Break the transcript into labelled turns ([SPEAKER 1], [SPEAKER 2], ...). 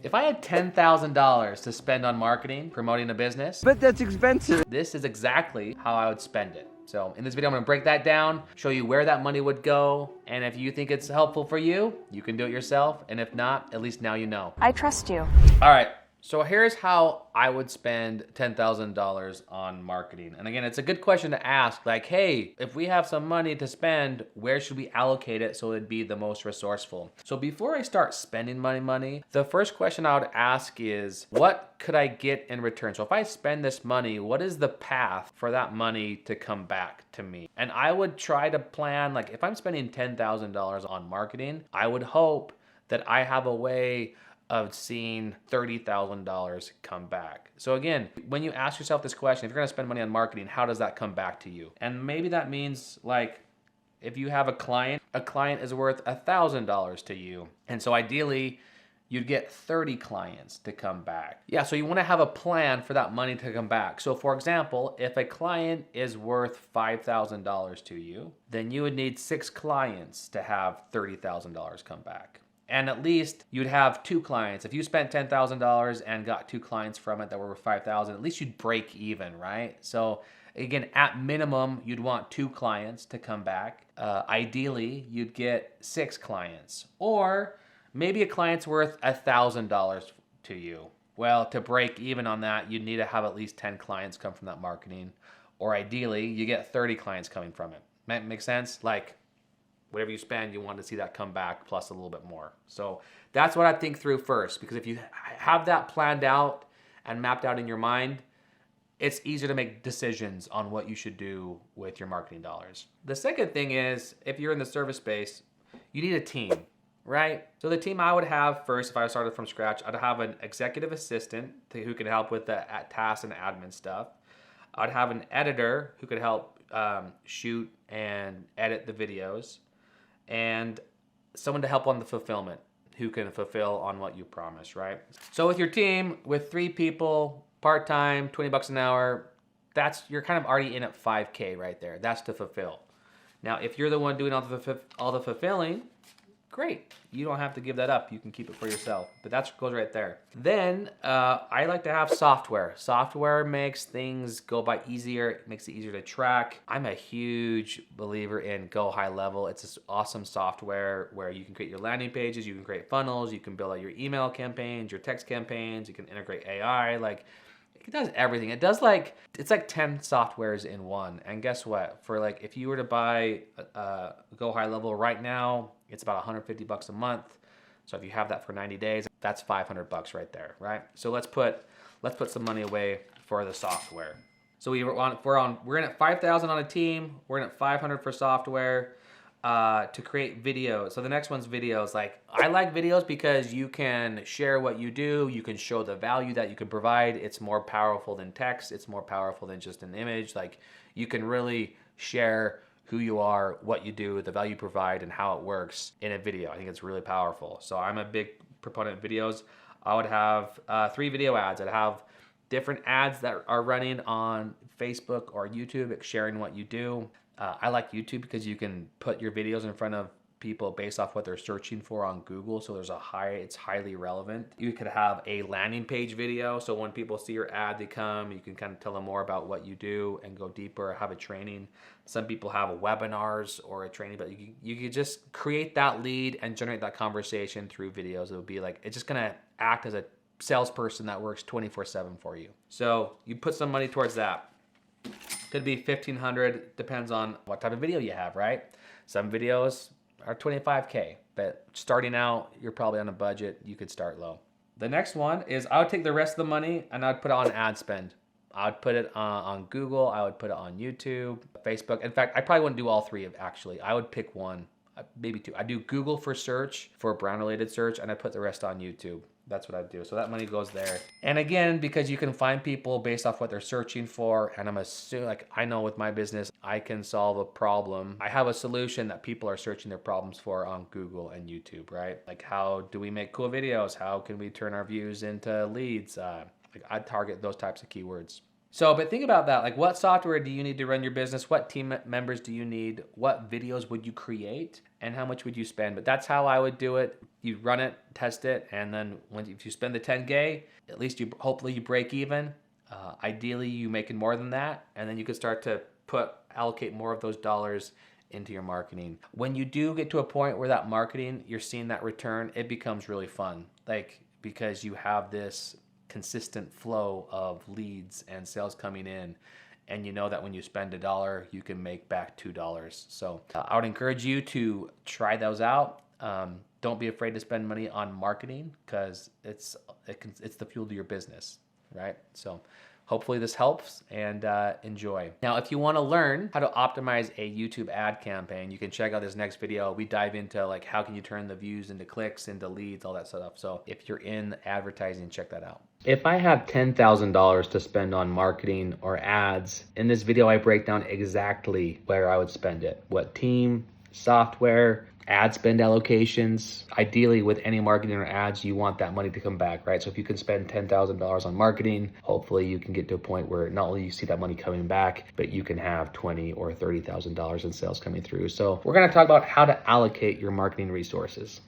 [SPEAKER 1] If I had $10,000 to spend on marketing, promoting a business,
[SPEAKER 2] But that's expensive.
[SPEAKER 1] this is exactly how I would spend it. So in this video, I'm gonna break that down, show you where that money would go, and if you think it's helpful for you, you can do it yourself, and if not, at least now you know.
[SPEAKER 3] I trust you.
[SPEAKER 1] All right, so here's how I would spend $10,000 on marketing. And again, it's a good question to ask, like, hey, if we have some money to spend, where should we allocate it so it'd be the most resourceful? So before I start spending money, the first question I would ask is, what could I get in return? So if I spend this money, what is the path for that money to come back to me? And I would try to plan, like if I'm spending $10,000 on marketing, I would hope that I have a way of seeing $30,000 come back. So again, when you ask yourself this question, if you're gonna spend money on marketing, how does that come back to you? And maybe that means, like, if you have a client is worth $1,000 to you. And so ideally, you'd get 30 clients to come back. Yeah, so you wanna have a plan for that money to come back. So for example, if a client is worth $5,000 to you, then you would need 6 clients to have $30,000 come back. And at least you'd have 2 clients. If you spent $10,000 and got 2 clients from it that were worth $5,000, at least you'd break even, right? So again, at minimum, you'd want 2 clients to come back. Ideally, you'd get 6 clients. Or maybe a client's worth $1,000 to you. Well, to break even on that, you'd need to have at least 10 clients come from that marketing. Or ideally, you get 30 clients coming from it. Make sense? Like, whatever you spend, you want to see that come back plus a little bit more. So that's what I think through first, because if you have that planned out and mapped out in your mind, it's easier to make decisions on what you should do with your marketing dollars. The second thing is, if you're in the service space, you need a team, right? So the team I would have first, if I started from scratch, I'd have an executive assistant who can help with the tasks and admin stuff. I'd have an editor who could help shoot and edit the videos, and someone to help on the fulfillment who can fulfill on what you promise, right? So with your team, with 3 people, part-time, 20 bucks an hour, you're kind of already in at 5K right there. That's to fulfill. Now, if you're the one doing all the fulfilling, great. You don't have to give that up. You can keep it for yourself, but that goes right there. Then I like to have software. Software makes things go by easier. It makes it easier to track. I'm a huge believer in Go High Level. It's this awesome software where you can create your landing pages, you can create funnels, you can build out your email campaigns, your text campaigns, you can integrate AI. Like, it does everything. It's like 10 softwares in one. And guess what? For like, if you were to buy Go High Level right now, it's about 150 bucks a month. So if you have that for 90 days, that's 500 bucks right there, right? So let's put some money away for the software. So we're in at 5,000 on a team. We're in at 500 for software to create videos. So the next one's videos. Like, I like videos because you can share what you do. You can show the value that you can provide. It's more powerful than text. It's more powerful than just an image. Like, you can really share who you are, what you do, the value you provide, and how it works in a video. I think it's really powerful. So I'm a big proponent of videos. I would have 3 video ads. I'd have different ads that are running on Facebook or YouTube, sharing what you do. I like YouTube because you can put your videos in front of people based off what they're searching for on Google. So it's highly relevant. You could have a landing page video. So when people see your ad, they come, you can kind of tell them more about what you do and go deeper, have a training. Some people have webinars or a training, but you could just create that lead and generate that conversation through videos. It would be like, it's just gonna act as a salesperson that works 24/7 for you. So you put some money towards that. Could be 1,500, depends on what type of video you have, right? Some videos are 25K, but starting out, you're probably on a budget. You could start low. The next one is I would take the rest of the money and I'd put it on ad spend. I would put it on Google. I would put it on YouTube, Facebook. In fact, I probably wouldn't do all 3 actually. I would pick one, maybe 2. I do Google for search, for brand related search, and I put the rest on YouTube. That's what I do. So that money goes there. And again, because you can find people based off what they're searching for, and I'm assuming, like, I know with my business, I can solve a problem. I have a solution that people are searching their problems for on Google and YouTube, right? Like, how do we make cool videos? How can we turn our views into leads? Like, I target those types of keywords. So, but think about that. Like, what software do you need to run your business? What team members do you need? What videos would you create? And how much would you spend? But that's how I would do it. You run it, test it, and then if you spend the 10K, at least you hopefully you break even. Ideally, you making more than that, and then you could start to allocate more of those dollars into your marketing. When you do get to a point where that marketing, you're seeing that return, it becomes really fun. Like, because you have this consistent flow of leads and sales coming in, and you know that when you spend $1 you can make back $2. So I would encourage you to try those out. Don't be afraid to spend money on marketing, because it's the fuel to your business, right? So hopefully this helps, and enjoy. Now, if you want to learn how to optimize a YouTube ad campaign, you can check out this next video. We dive into like how can you turn the views into clicks, into leads, all that stuff. So if you're in advertising, check that out. If I have $10,000 to spend on marketing or ads, in this video I break down exactly where I would spend it, what team, software, ad spend allocations. Ideally, with any marketing or ads, you want that money to come back, right? So if you can spend $10,000 on marketing, hopefully you can get to a point where not only you see that money coming back, but you can have $20,000 or $30,000 in sales coming through. So we're gonna talk about how to allocate your marketing resources.